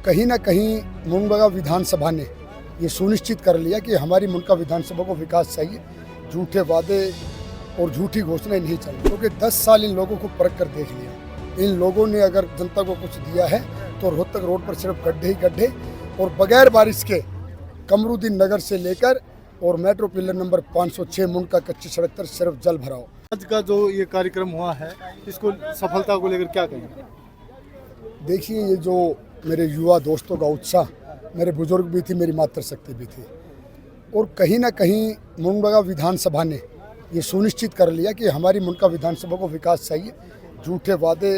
कहीं ना कहीं मुंबई विधानसभा ने ये सुनिश्चित कर लिया कि हमारी मुंबई विधानसभा को विकास चाहिए, झूठे वादे और झूठी घोषणाएं नहीं चाहिए। क्योंकि 10 साल इन लोगों को परख कर देख लिया। इन लोगों ने अगर जनता को कुछ दिया है तो रोहतक रोड पर सिर्फ गड्ढे ही गड्ढे, और बगैर बारिश के कमरुद्दीन नगर से लेकर और मेट्रो पिलर नंबर 506 मुंडका कच्ची सड़क पर सिर्फ जल भराव। आज का जो ये कार्यक्रम हुआ है, इसको सफलता को लेकर क्या कहेंगे? देखिए, ये जो मेरे युवा दोस्तों का उत्साह, मेरे बुजुर्ग भी थी, मेरी मातृशक्ति भी थी, और कहीं ना कहीं मुंडका विधानसभा ने ये सुनिश्चित कर लिया कि हमारी मुंडका विधानसभा को विकास चाहिए, झूठे वादे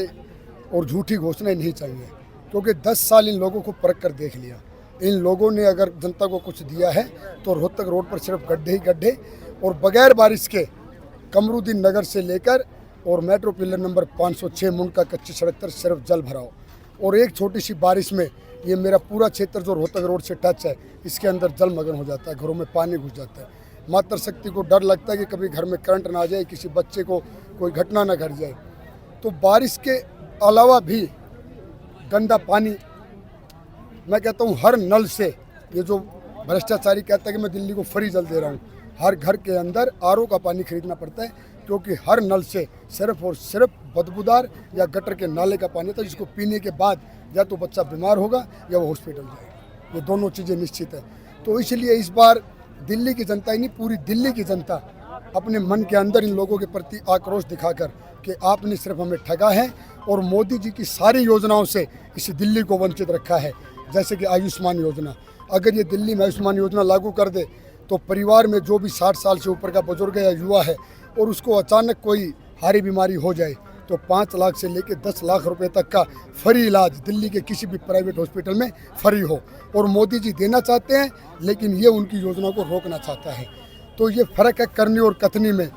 और झूठी घोषणाएं नहीं चाहिए। क्योंकि 10 साल इन लोगों को परख कर देख लिया। इन लोगों ने अगर जनता को कुछ दिया है तो रोहतक रोड पर सिर्फ गड्ढे ही गड्ढे, और बगैर बारिश के कमरुद्दीन नगर से लेकर और मेट्रो पिलर नंबर 506 मुंडका कच्ची सड़क पर सिर्फ जल भराव। और एक छोटी सी बारिश में ये मेरा पूरा क्षेत्र जो रोहतक रोड से टच है, इसके अंदर जलमग्न हो जाता है, घरों में पानी घुस जाता है। मातृशक्ति को डर लगता है कि कभी घर में करंट ना आ जाए, किसी बच्चे को कोई घटना ना घट जाए। तो बारिश के अलावा भी गंदा पानी, मैं कहता हूँ हर नल से, ये जो भ्रष्टाचारी कहता है कि मैं दिल्ली को फ्री जल दे रहा हूँ, हर घर के अंदर आरओ का पानी खरीदना पड़ता है, क्योंकि हर नल से सिर्फ और सिर्फ बदबूदार या गटर के नाले का पानी था, जिसको पीने के बाद या तो बच्चा बीमार होगा या वो हॉस्पिटल जाएगा। ये दोनों चीज़ें निश्चित है। तो इसलिए इस बार दिल्ली की जनता ही नहीं, पूरी दिल्ली की जनता अपने मन के अंदर इन लोगों के प्रति आक्रोश दिखाकर कि आपने सिर्फ हमें ठगा है और मोदी जी की सारी योजनाओं से इस दिल्ली को वंचित रखा है। जैसे कि आयुष्मान योजना, अगर ये दिल्ली में आयुष्मान योजना लागू कर दे तो परिवार में जो भी 60 साल से ऊपर का बुजुर्ग या युवा है और उसको अचानक कोई भारी बीमारी हो जाए तो 5 लाख से लेकर 10 लाख रुपए तक का फ्री इलाज दिल्ली के किसी भी प्राइवेट हॉस्पिटल में फ्री हो। और मोदी जी देना चाहते हैं, लेकिन ये उनकी योजना को रोकना चाहता है। तो ये फर्क है करनी और कथनी में।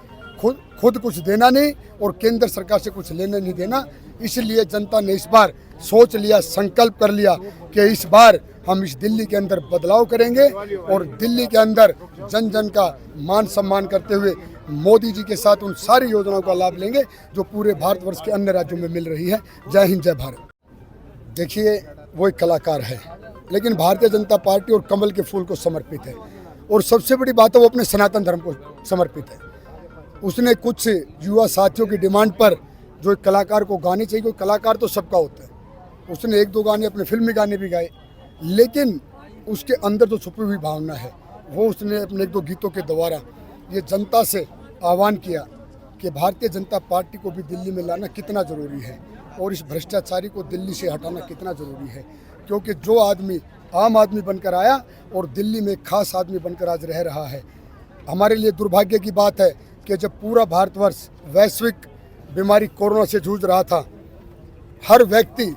खुद कुछ देना नहीं और केंद्र सरकार से कुछ लेने नहीं देना। इसलिए जनता ने इस बार सोच लिया, संकल्प कर लिया कि इस बार हम इस दिल्ली के अंदर बदलाव करेंगे और दिल्ली के अंदर जन जन का मान सम्मान करते हुए मोदी जी के साथ उन सारी योजनाओं का लाभ लेंगे जो पूरे भारतवर्ष के अन्य राज्यों में मिल रही है। जय हिंद, जय भारत। देखिए, वो एक कलाकार है, लेकिन भारतीय जनता पार्टी और कमल के फूल को समर्पित है। और सबसे बड़ी बात है, वो अपने सनातन धर्म को समर्पित है। उसने कुछ युवा साथियों की डिमांड पर जो एक कलाकार को गाने चाहिए, कोई कलाकार तो सबका होता है, उसने 1-2 गाने, अपने फिल्मी गाने भी गाए, लेकिन उसके अंदर जो छुपी हुई भावना है वो उसने अपने 1-2 गीतों के द्वारा ये जनता से आह्वान किया कि भारतीय जनता पार्टी को भी दिल्ली में लाना कितना ज़रूरी है और इस भ्रष्टाचारी को दिल्ली से हटाना कितना ज़रूरी है। क्योंकि जो आदमी आम आदमी बनकर आया और दिल्ली में खास आदमी बनकर आज रह रहा है। हमारे लिए दुर्भाग्य की बात है कि जब पूरा भारतवर्ष वैश्विक बीमारी कोरोना से जूझ रहा था, हर व्यक्ति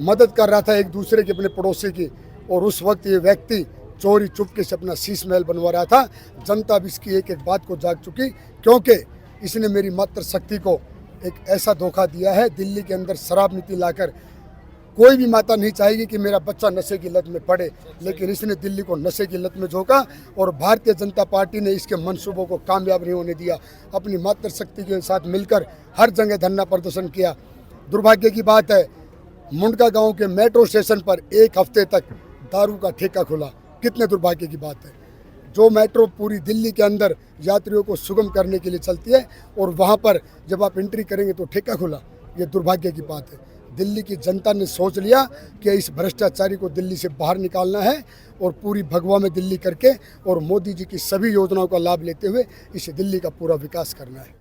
मदद कर रहा था एक दूसरे के, अपने पड़ोसी की, और उस वक्त ये व्यक्ति चोरी चुपके से अपना शीश महल बनवा रहा था। जनता भी इसकी एक एक बात को जाग चुकी, क्योंकि इसने मेरी मातृशक्ति को एक ऐसा धोखा दिया है। दिल्ली के अंदर शराब नीति लाकर कोई भी माता नहीं चाहेगी कि मेरा बच्चा नशे की लत में पड़े, लेकिन इसने दिल्ली को नशे की लत में झोंका और भारतीय जनता पार्टी ने इसके मंसूबों को कामयाब नहीं होने दिया। अपनी मातृशक्ति के साथ मिलकर हर जगह धरना प्रदर्शन किया। दुर्भाग्य की बात है, मुंडका गांव के मेट्रो स्टेशन पर 1 हफ्ते तक दारू का ठेका खुला। कितने दुर्भाग्य की बात है। जो मेट्रो पूरी दिल्ली के अंदर यात्रियों को सुगम करने के लिए चलती है और वहां पर जब आप एंट्री करेंगे तो ठेका खुला। ये दुर्भाग्य की बात है। दिल्ली की जनता ने सोच लिया कि इस भ्रष्टाचारी को दिल्ली से बाहर निकालना है और पूरी भगवा में दिल्ली करके और मोदी जी की सभी योजनाओं का लाभ लेते हुए इस दिल्ली का पूरा विकास करना है।